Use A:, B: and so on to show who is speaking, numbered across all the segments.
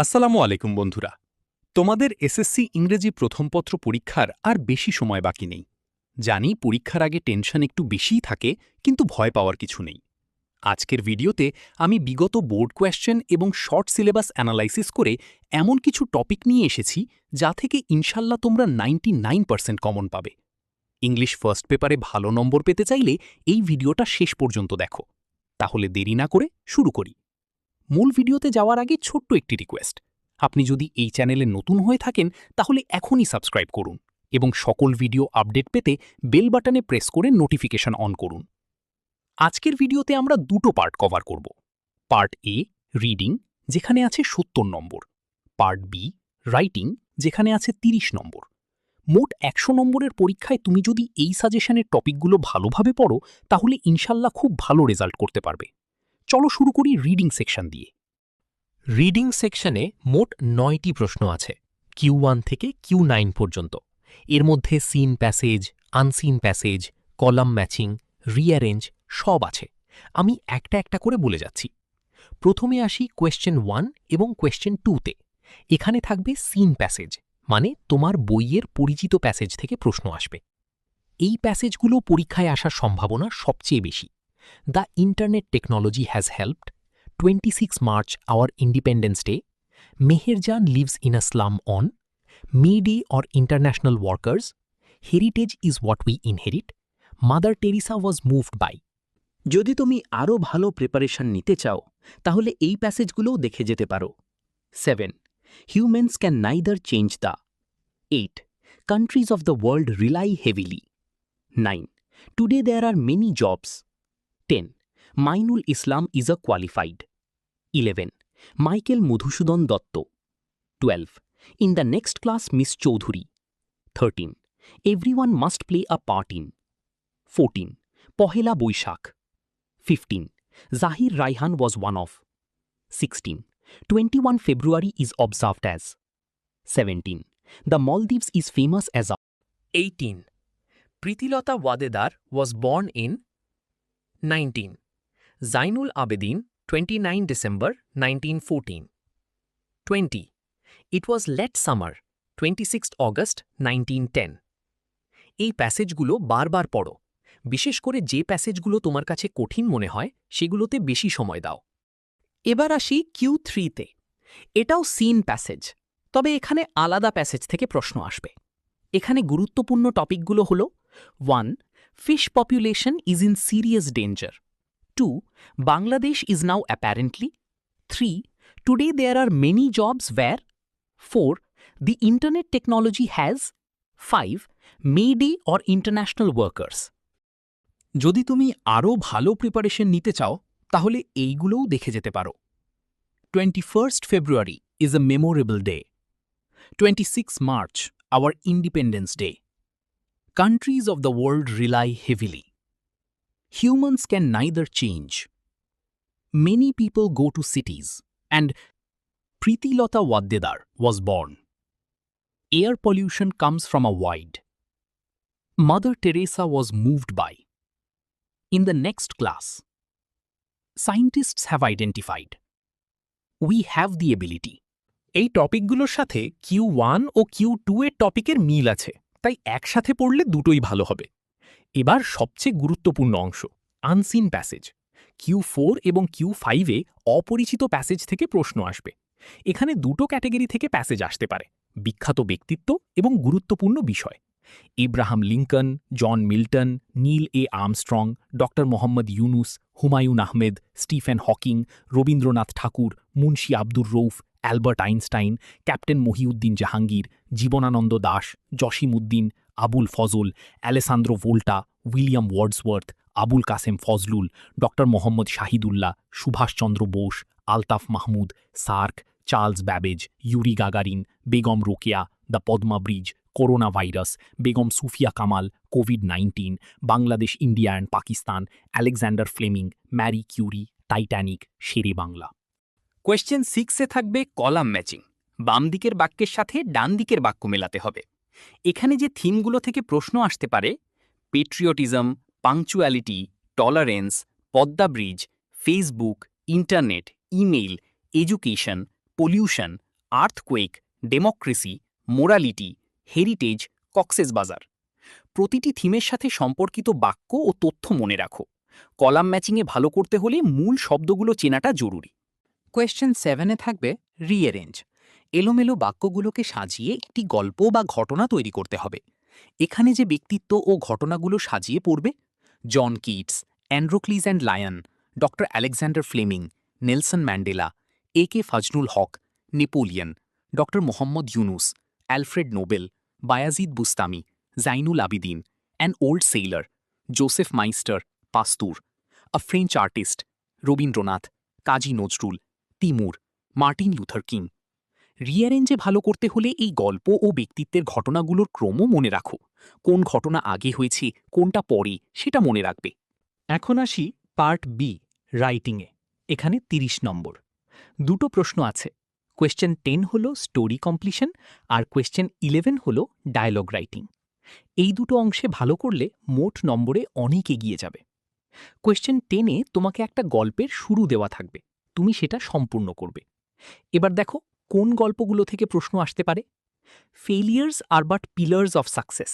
A: আসসালামু আলাইকুম বন্ধুরা। তোমাদের এসএসসি ইংরেজি প্রথম পত্র পরীক্ষার আর বেশি সময় বাকি নেই। জানি পরীক্ষার আগে টেনশন একটু বেশিই থাকে, কিন্তু ভয় পাওয়ার কিছু নেই। আজকের ভিডিওতে আমি বিগত বোর্ড কোয়েশ্চেন এবং শর্ট সিলেবাস অ্যানালাইসিস করে এমন কিছু টপিক নিয়ে এসেছি যা থেকে ইনশাল্লাহ তোমরা 99% কমন পাবে। ইংলিশ ফার্স্ট পেপারে ভালো নম্বর পেতে চাইলে এই ভিডিওটা শেষ পর্যন্ত দেখো। তাহলে দেরি না করে শুরু করি। মূল ভিডিওতে যাওয়ার আগে ছোট্ট একটি রিকোয়েস্ট, আপনি যদি এই চ্যানেলে নতুন হয়ে থাকেন তাহলে এখনই সাবস্ক্রাইব করুন এবং সকল ভিডিও আপডেট পেতে বেল বাটনে প্রেস করে নোটিফিকেশন অন করুন। আজকের ভিডিওতে আমরা দুটো পার্ট কভার করব। পার্ট এ রিডিং, যেখানে আছে ৭০ নম্বর। পার্ট বি রাইটিং, যেখানে আছে ৩০ নম্বর। মোট ১০০ নম্বরের পরীক্ষায় তুমি যদি এই সাজেশনের টপিকগুলো ভালোভাবে পড়ো তাহলে ইনশাল্লাহ খুব ভালো রেজাল্ট করতে পারবে। চলো শুরু করি রিডিং সেকশন দিয়ে। রিডিং সেকশনে মোট ৯টি প্রশ্ন আছে, Q1 থেকে Q9 পর্যন্ত। এর মধ্যে seen passage, unseen passage, column matching, rearrange সব আছে। আমি একটা একটা করে বলে যাচ্ছি। প্রথমে আসি কোয়েশ্চেন 1 এবং কোয়েশ্চেন 2তে। এখানে থাকবে সিন প্যাসেজ, মানে তোমার বইয়ের পরিচিত প্যাসেজ থেকে প্রশ্ন আসবে। এই প্যাসেজগুলো পরীক্ষায় আসার সম্ভাবনা সবচেয়ে বেশি। The internet technology has helped, 26 March our Independence Day, Meherjan lives in a slum on, May Day or International Workers, Heritage is what we inherit, Mother Teresa was moved by।
B: যদি তুমি আরও ভালো প্রিপারেশন নিতে চাও তাহলে এই প্যাসেজগুলোও দেখে যেতে পারো। 7. Humans can neither change the। 8. Countries of the world rely heavily। 9. Today there are many jobs। 10. Mainul Islam is a qualified। 11. Michael Madhusudan Dotto। 12. In the next class Miss Choudhury। 13. Everyone must play a part in। 14. Pohela Boishakh। 15. Zahir Raihan was one of। 16. 21 February is observed as। 17. The Maldives is famous as a।
C: 18. Pritilota Wadedar was born in। 19. Zainul Abedin, 29 December 1914। 20. It was late summer, 26 August 1910। এই প্যাসেজগুলো বারবার পড়ো, বিশেষ করে যে প্যাসেজগুলো তোমার কাছে কঠিন মনে হয় সেগুলোতে বেশি সময় দাও। এবার আসি Q3তে। এটাও সিন প্যাসেজ, তবে এখানে আলাদা প্যাসেজ থেকে প্রশ্ন আসবে। এখানে গুরুত্বপূর্ণ টপিকগুলো হল 1. Fish population is in serious danger। 2. Bangladesh is now apparently। 3. Today there are many jobs where। 4. The internet technology has। 5. May Day or international workers।
A: যদি তুমি আরও ভালো প্রিপারেশন নিতে চাও তাহলে এইগুলোও দেখে যেতে পারো। 21st February is a memorable day। 26 March our Independence Day। Countries of the world rely heavily। Humans can neither change। Many people go to cities, and Pritilota Waddedar was born। Air pollution comes from a wide। Mother Teresa was moved by। In the next class, scientists have identified। We have the ability। এই টপিকগুলোর সাথে Q1 ও Q2 এর টপিকের মিল আছে, তাই একসাথে পড়লে দুটোই ভালো হবে। এবার সবচেয়ে গুরুত্বপূর্ণ অংশ, আনসিন প্যাসেজ। Q4 এবং Q5-এ অপরিচিত প্যাসেজ থেকে প্রশ্ন আসবে। এখানে দুটো ক্যাটেগরি থেকে প্যাসেজ আসতে পারে, বিখ্যাত ব্যক্তিত্ব এবং গুরুত্বপূর্ণ বিষয়। Abraham Lincoln, John Milton, Neil A Armstrong, doctor Mohammad Yunus, Humayun Ahmed, Stephen Hawking, Rabindranath Tagore, Munshi Abdur Rouf, Albert Einstein, captain Mohiuddin Jahangir, Jibanananda Das, Jasim Uddin, Abul Fazal, Alessandro Volta, William Wordsworth, Abul Kasem Fazlul, doctor Mohammad Shahidullah, Subhash Chandra Bose, Altaf Mahmud, SAARC, Charles Babbage, Yuri Gagarin, Begum Rokeya, the Padma bridge, corona virus, Begum Sufia Kamal, কোভিড-19, Bangladesh, India and Pakistan, Alexander Fleming, Mary curiae, Titanic, Shere Bangla.
B: Question 6-এ থাকবে column matching. বাম দিকের বাক্যের সাথে ডান দিকের বাক্য মেলাতে হবে। এখানে যে থিমগুলো থেকে প্রশ্ন আসতে পারে, patriotism, punctuality, tolerance, Padma bridge, Facebook, internet, email, education, pollution, earthquake, democracy, morality, heritage, Cox's বাজার। প্রতিটি থিমের সাথে সম্পর্কিত বাক্য ও তথ্য মনে রাখো। কলাম ম্যাচিংয়ে ভালো করতে হলে মূল শব্দগুলো চেনাটা জরুরি। কোয়েশ্চেন 7-এ থাকবে রিঅ্যারেঞ্জ। এলোমেলো বাক্যগুলোকে সাজিয়ে একটি গল্প বা ঘটনা তৈরি করতে হবে। এখানে যে ব্যক্তিত্ব ও ঘটনাগুলো সাজিয়ে পড়বে: John Keats, Androcles and lion, doctor Alexander Fleming, Nelson Mandela, A K Fazlul Haq, Napoleon, doctor Mohammad Yunus, Alfred Nobel, Bayazid Bostami, Zainul Abedin, an old sailor, Joseph Meister, Pasteur, a French artist, Rabindranath, Kazi Nazrul, Timur, Martin Luther King. রিঅ্যারেঞ্জে ভালো করতে হলে এই গল্প ও ব্যক্তিত্বের ঘটনাগুলোর ক্রমও মনে রাখো। কোন ঘটনা আগে হয়েছে, কোনটা পরে, সেটা মনে রাখবে। এখন আসি পার্ট বি, রাইটিংয়ে। এখানে 30 নম্বর। দুটো প্রশ্ন আছে। কোয়েশ্চেন 10 হল স্টোরি কমপ্লিশন, আর কোয়েশ্চেন 11 হল ডায়লগ রাইটিং। এই দুটো অংশে ভালো করলে মোট নম্বরে অনেক এগিয়ে যাবে। কোয়েশ্চেন 10-এ তোমাকে একটা গল্পের শুরু দেওয়া থাকবে, তুমি সেটা সম্পূর্ণ করবে। এবার দেখো কোন গল্পগুলো থেকে প্রশ্ন আসতে পারে। Failures are but pillars of success,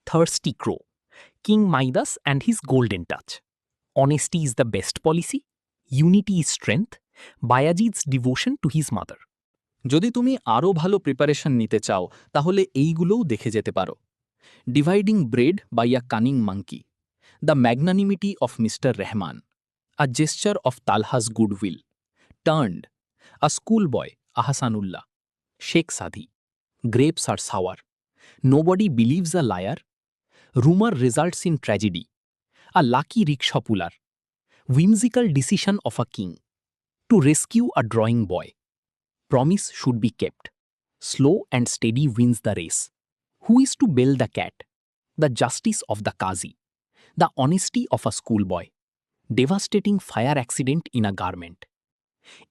B: thirsty crow, King Midas and his golden touch, honesty is the best policy, unity is strength, Bayazid's devotion to his mother. যদি তুমি আরও ভালো প্রিপারেশন নিতে চাও তাহলে এইগুলোও দেখে যেতে পারো। Dividing bread by a cunning monkey, the magnanimity of Mister Rehman, a gesture of Talha's goodwill, turned, a school boy Ahsanullah, Sheikh Saadi, grapes are sour, nobody believes a liar, rumour results in tragedy, a lucky rickshaw puller, whimsical decision of a king, to rescue a drawing boy, promise should be kept, slow and steady wins the race, who is to bail the cat, the justice of the Qazi, the honesty of a schoolboy, devastating fire accident in a garment.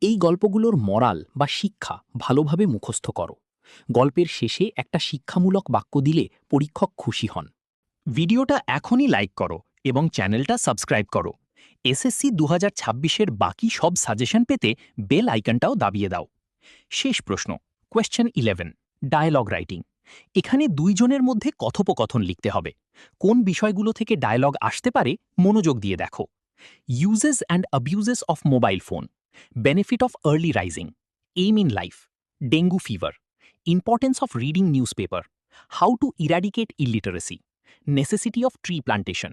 B: এই গল্পগুলোর মরাল বা শিক্ষা ভালোভাবে মুখস্থ করো। গল্পের শেষে একটা শিক্ষামূলক বাক্য দিলে পরীক্ষক খুশি হন। ভিডিওটা এখনই লাইক করো এবং চ্যানেলটা সাবস্ক্রাইব করো। এসএসসি 2026-এর বাকি সব সাজেশন পেতে বেল আইকনটাও দাবিয়ে দাও। শেষ প্রশ্ন, কোয়েশ্চেন 11, ডায়ালগ রাইটিং। এখানে দুইজনের মধ্যে কথোপকথন লিখতে হবে। কোন বিষয়গুলো থেকে ডায়ালগ আসতে পারে মনোযোগ দিয়ে দেখো। Uses and abuses of mobile phone, benefit of early rising, aim in life, dengue fever, importance of reading newspaper, how to eradicate illiteracy, necessity of tree plantation.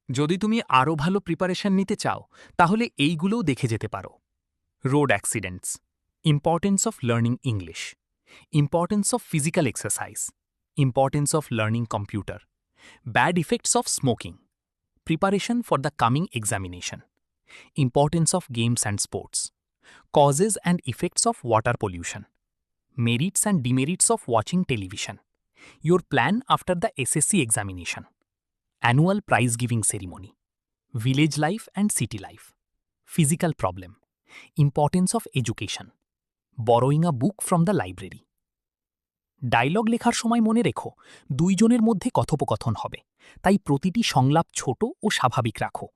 B: যদি তুমি আরও ভালো প্রিপারেশন নিতে চাও তাহলে এইগুলোও দেখে যেতে পারো। Road accidents, importance of learning English, importance of physical exercise, importance of learning computer, bad effects of smoking, preparation for the coming examination, importance of games and sports, causes and effects of water pollution, merits and demerits of watching television, your plan after the SSC examination, annual prize giving ceremony, village life and city life, physical problem, importance of education, borrowing a book from the library. Dialogue লেখার সময় মনে রেখো দুইজনের মধ্যে কথোপকথন হবে, তাই প্রতিটি সংলাপ ছোট ও স্বাভাবিক রাখো।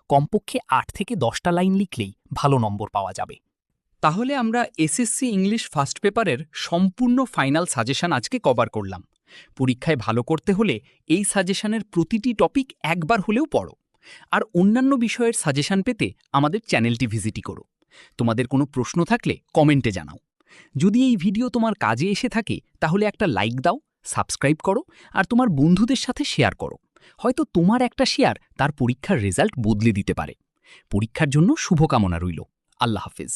B: কমপক্ষে 8 থেকে 10টা লাইন লিখলেই ভালো নম্বর পাওয়া যাবে। তাহলে আমরা এসএসসি ইংলিশ ফার্স্ট পেপারের সম্পূর্ণ ফাইনাল সাজেশন আজকে কভার করলাম। পরীক্ষায় ভালো করতে হলে এই সাজেশনের প্রতিটি টপিক একবার হলেও পড়ো। আর অন্যান্য বিষয়ের সাজেশন পেতে আমাদের চ্যানেলটি ভিজিটই করো। তোমাদের কোনো প্রশ্ন থাকলে কমেন্টে জানাও। যদি এই ভিডিও তোমার কাজে এসে থাকে তাহলে একটা লাইক দাও, সাবস্ক্রাইব করো আর তোমার বন্ধুদের সাথে শেয়ার করো। হয়তো তোমার একটা শেয়ার তার পরীক্ষার রেজাল্ট বদলে দিতে পারে। পরীক্ষার জন্য শুভকামনা রইল। আল্লাহ হাফেজ।